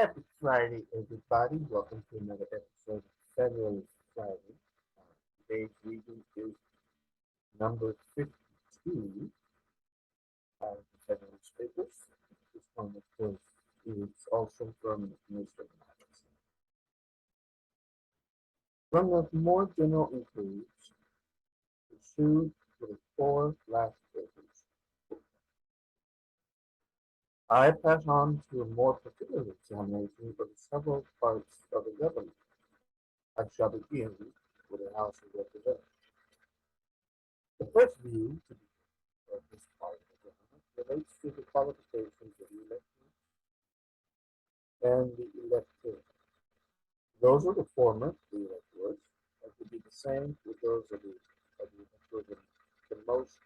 Happy Friday, everybody. Welcome to another episode of Federalist Friday. Today's reading is number 52 out of the Federalist Papers. This one, of course, is also from Mr. Madison. From the more general inquiries pursued for the four last papers, I pass on to a more particular examination of the several parts of the government. I shall begin with the House of Representatives. The first view to be of this part of the government relates to the qualifications of the electors and the electorate. Those of the former, the electors, are to be the same with those of the electors in the most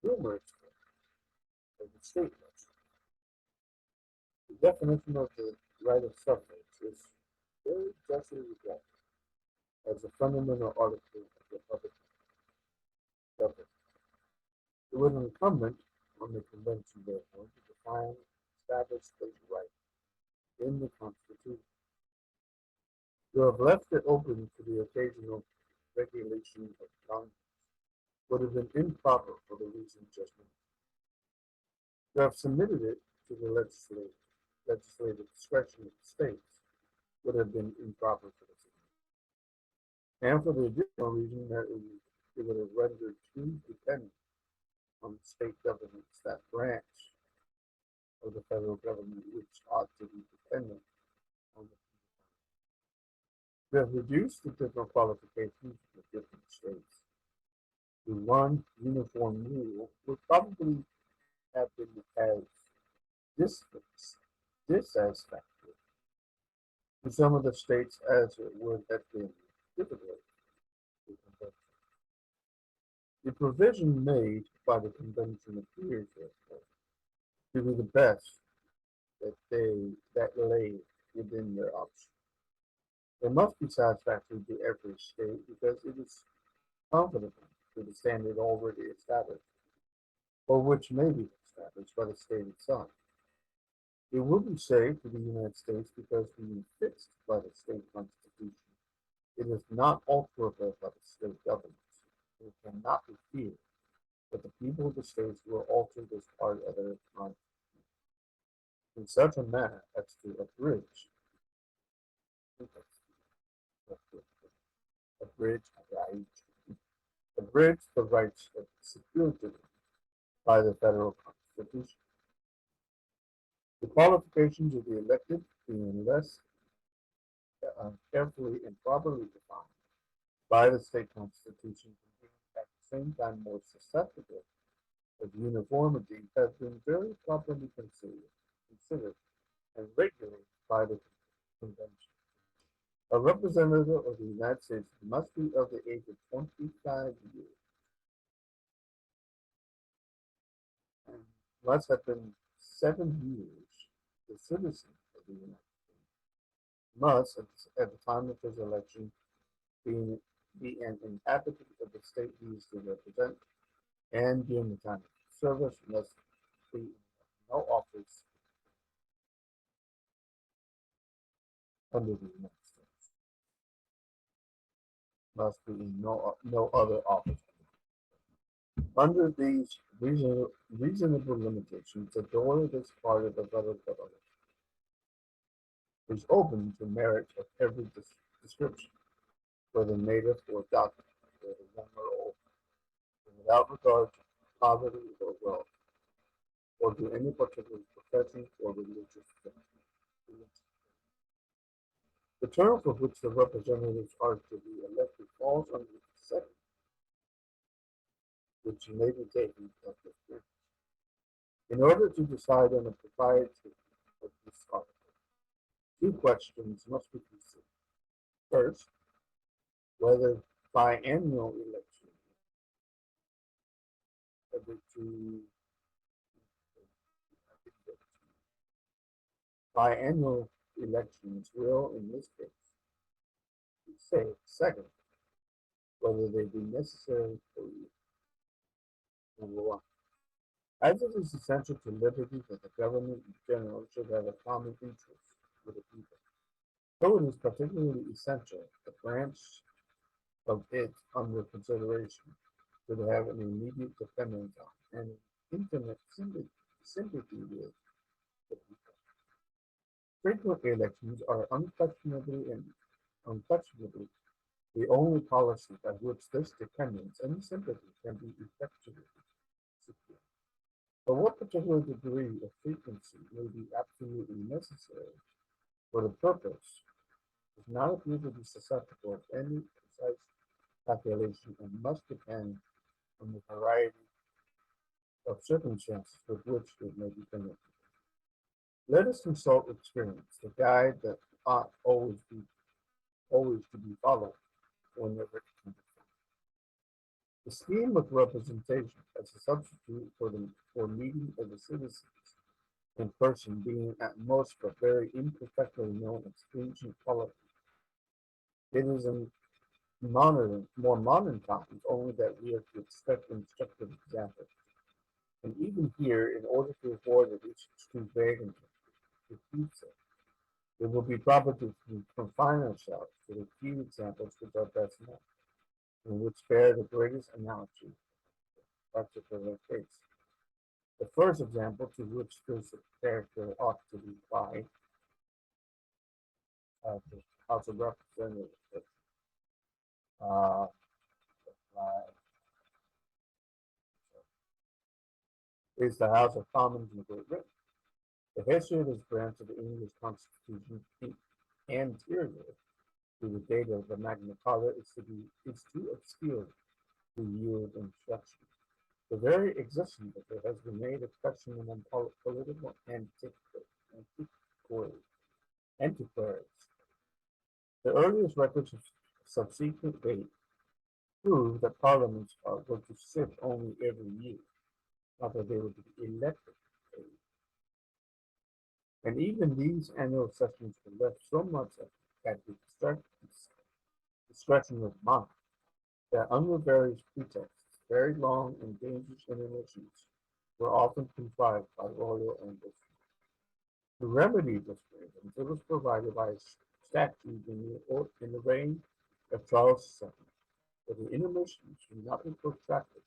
numerous of the state legislature. The definition of the right of suffrage is very justly regarded as a fundamental article of the public government. It was incumbent on the convention, therefore, to define and establish this right in the Constitution. To have left it open to the occasional regulation of Congress would have been improper for the reasons just mentioned. To have submitted it to the legislative discretion of the states would have been improper for the city. And for the additional reason that it would have rendered too dependent on the state governments that branch of the federal government which ought to be dependent on the people. To have reduced the different qualifications of the different states to one uniform rule would probably have been as dissatisfactory to some of the states as it would have been difficult to convince. The provision made by the convention appears, therefore, to be the best that lay within their option. It must be satisfactory to every state because it is confident to the standard already established, or which may be established by the state itself. It will be safe to the United States because being fixed by the state constitution, it is not alterable by the state governments. It cannot be feared that the people of the states will alter this part of their constitution in such a manner as to abridge, abridge the rights of secured to them by the federal constitution. The qualifications of the elected being less carefully and properly defined by the state constitution, being at the same time more susceptible of uniformity, has been very properly considered and regulated by the convention. A representative of the United States must be of the age of 25 years and must have been 7 years a citizen of the United States. Must, at the time of his election, be an inhabitant of the state he is to represent, and during the time of service must be in no office under the United States. Must be in no other office. Under these reasonable limitations, the door of this part of the federal government is open to merit of every description, whether native or documented, whether young or old, and without regard to poverty or wealth, or to any particular profession or religious faith. The term for which the representatives are to be elected falls under the second, which may be taken as this branch. In order to decide on the propriety of this article, two questions must be considered. First, whether biannual election every two biannual elections will, in this case, be safe. Second, whether they be necessary for you. Number one. As it is essential to liberty that the government in general should have a common interest for the people. So it is particularly essential the branch of it under consideration should have an immediate dependence on and intimate sympathy with the people. Frequent elections are unquestionably the only policy by which this dependence and sympathy can be effectively secured. But what particular degree of frequency may be absolutely necessary for the purpose does not appear to be susceptible of any precise calculation and must depend on the variety of circumstances with which it may be connected. Let us consult experience, the guide that ought always to be followed whenever it can be found. The scheme of representation as a substitute for meeting of the citizens in person being at most but very imperfectly known as ancient politics. It is in more modern times only that we are to expect instructive examples. And even here, in order to avoid at least too vague and diffuse, it will be proper to confine ourselves to the few examples which are best known, and which bear the greatest analogy to particular case. The first example to which this character ought to be applied, the House of Representatives, uh, is the House of Commons in Great Britain. The history of this branch of the English Constitution anterior to the date of the Magna Carta is too obscure to yield instruction. The very existence of it has been made a question among political antiquaries. The earliest records of subsequent date prove that parliaments were to sit only every year, not that they were to be elected. And even these annual sessions were left so much at the discretion of monarch that under various pretexts, very long and dangerous intermissions were often contrived by royal ambition. To remedy this grievance, it was provided by a statute in the reign of Charles II that the intermissions should not be protracted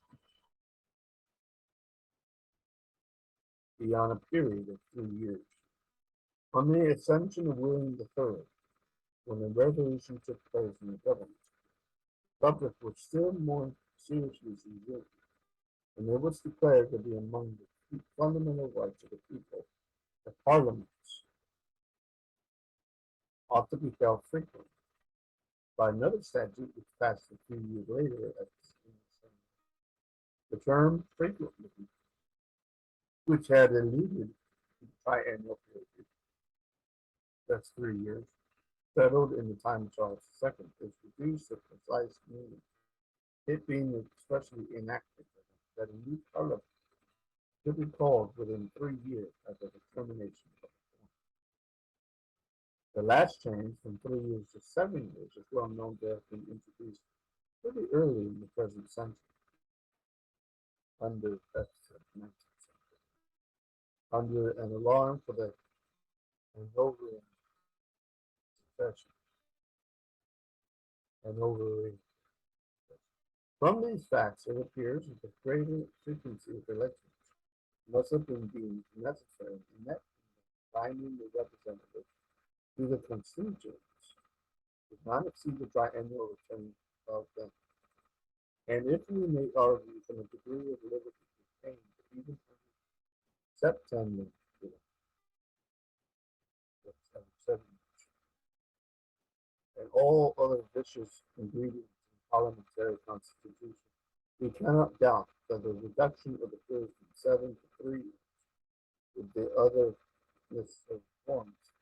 beyond a period of 3 years. On the accession of William III, when the revolution took place in the government, the subject was still more seriously reviewed, and it was declared to be among the fundamental rights of the people that parliaments ought to be held frequently. By another statute which passed a few years later at the term frequently, which had eluded the triennial period, that's 3 years, settled in the time of Charles II, is reduced to precise meaning, it being expressly enacted that a new parliament should be called within 3 years after the termination of the term. The last change from 3 years to 7 years is well known to have been introduced pretty early in the present century, under the 19th century, under an alarm for the Hanoverian succession. Hanoverian. From these facts, it appears that the greater frequency of elections must have been deemed necessary in that binding the representatives to the constituents does not exceed the triennial return of them. And if we may argue from a degree of liberty retained even from September and all other vicious ingredients in parliamentary constitution, we cannot doubt that the reduction of the period from 7 to 3 years with the other necessary reforms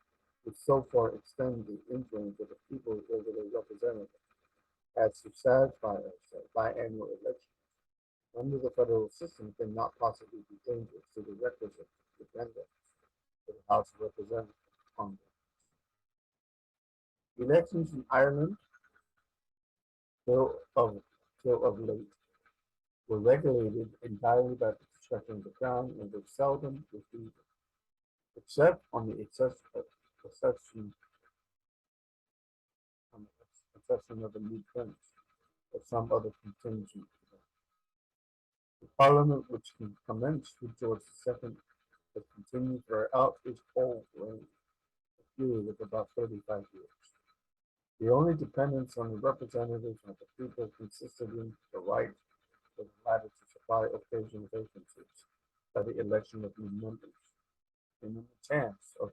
would so far extend the influence of the people over their representatives as to satisfy us that biannual elections under the federal system cannot possibly be dangerous to the requisite dependence of the House of Representatives on them. Elections in Ireland, till of late, were regulated entirely by the discretion of the Crown and were seldom repeated, except on the um, accession of a new prince or some other contingent. The parliament, which commenced with George II, has continued throughout his whole reign, a period of about 35 years. The only dependence on the representatives of the people consisted in the right for the latter to supply occasional vacancies by the election of new members, and in the chance of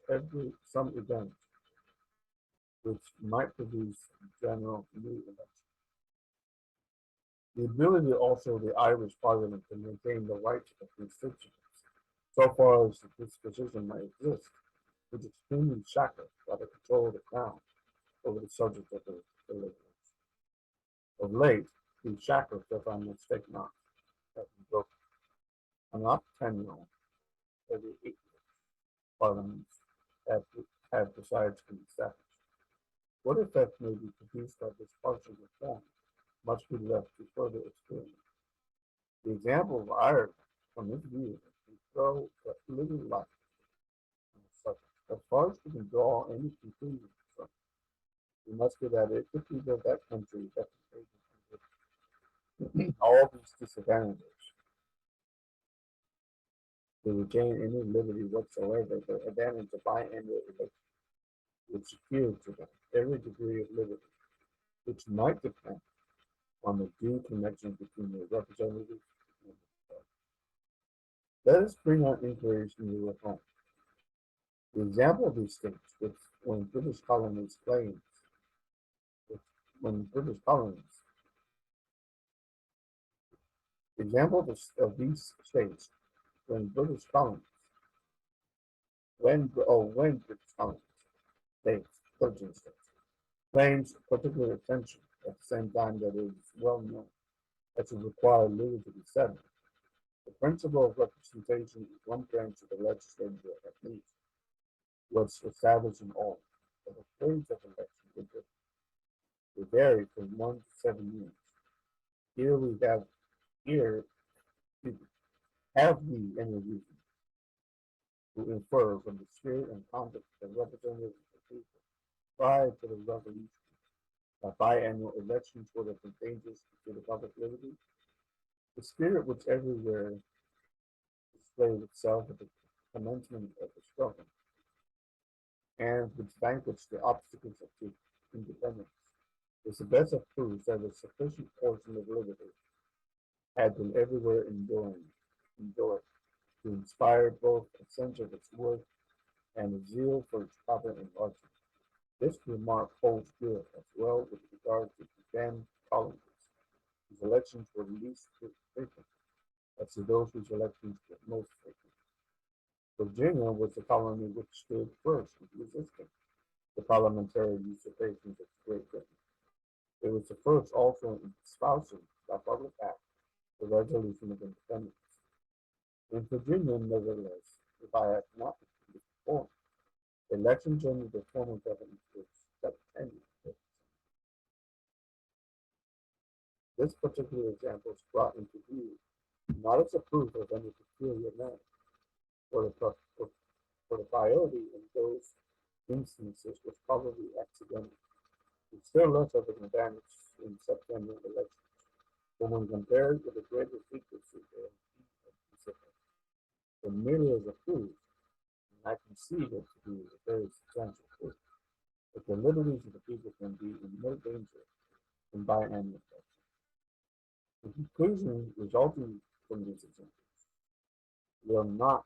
some event which might produce general new election. The ability also of the Irish Parliament to maintain the rights of constituents, so far as this position might exist, was extremely shackled by the control of the crown over the subject of the deliverance. Of late, these shackles, if I mistake not, have been broken. An octennial every 8 years, parliaments have, besides been established. What effect may be produced by this partial reform must be left to further experiment. The example of Ireland, from this view, can throw but little light on the subject. As far as we can draw any conclusion from it, we must get at it the people of that country that can all these disadvantages to retain any liberty whatsoever, the advantage of biannual election would secure to them every degree of liberty, which might depend on the due connection between the representatives and the judge. Let us bring our inquiries into reform. The example of these states, which when British colonies claims, when British colonies, the example of these states, when British colonies, when British colonies, states, 13 states, claims particular attention at the same time that it is well known that to require liberty to be settled. The principle of representation is one branch of the legislature at least was established in all, but the periods of election were different. They vary from 1 to 7 years. Here we have here have we any reason to infer from the spirit and conduct of the representatives of the people prior to the revolution that biannual elections were advantageous to the public liberty? The spirit which everywhere displayed itself at the commencement of the struggle, and which vanquished the obstacles of independence, is the best of proofs that a sufficient portion of liberty had been everywhere enjoyed to inspire both a sense of its worth and a zeal for its proper enlargement. This remark holds good as well with regard to the then colonies, whose elections were least frequent, as to those whose elections were most frequent. Virginia was the colony which stood first in resisting the parliamentary usurpations of Great Britain. It was the first also in espousing by public act the resolution of independence. In Virginia, nevertheless, if I have not been informed, the elections under the former government were septennial. This particular example is brought into view not as a proof of any peculiar merit, for the priority in those instances was probably accidental. It's still less of an advantage in septennial elections, but when compared with the greater frequency but merely as a proof, and I conceive it to be a very substantial proof, that the liberties of the people can be in no danger from biannual elections. The conclusion resulting from these examples will not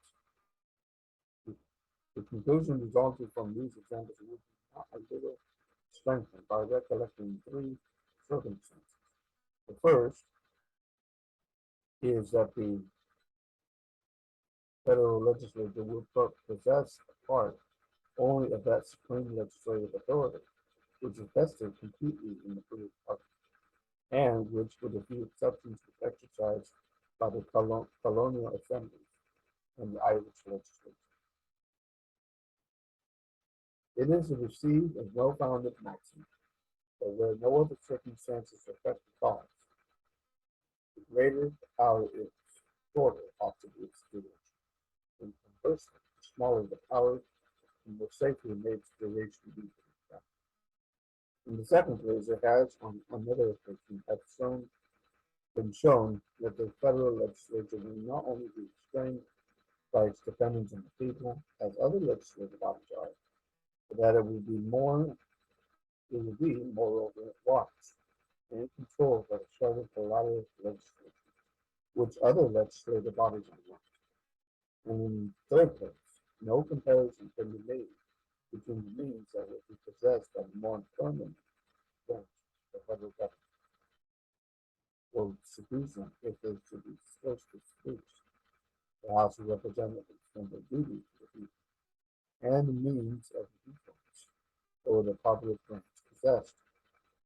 the conclusion resulting from these examples will be not a little strengthened by recollecting three circumstances. The first is that the federal legislature will possess a part only of that supreme legislative authority, which is vested completely in the British Parliament, and which, with a few exceptions, was exercised by the colonial assemblies and the Irish legislature. It is a received and well-founded maxim that where no other circumstances affect the cause, the greater the power is, the shorter ought to be its duration. And conversely, the smaller the power, and will safely make the race to be. In the second place, it has, on another occasion, been shown that the federal legislature will not only be restrained by its dependence on the people, as other legislative bodies are, but that it will be, moreover, watched and controlled by the sharp collateral legislature, which other legislative bodies are not. And in third place, no comparison can be made between the means that will be possessed by the more permanent branch of the federal government or seduce if they should be forced to seduce the House of Representatives from their duty to the people, and the means of influence over the popular branch possessed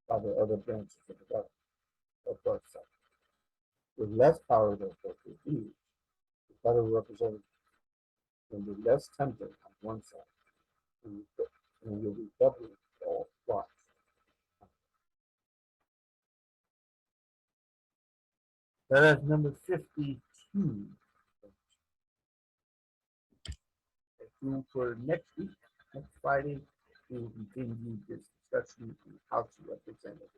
by the other branches of the government of both sides. With less power therefore to abuse, the federal representative can be less tempted on one side and will be doubly all watched. That is number 52. For next week, next Friday, we will continue this discussion in House of Representatives.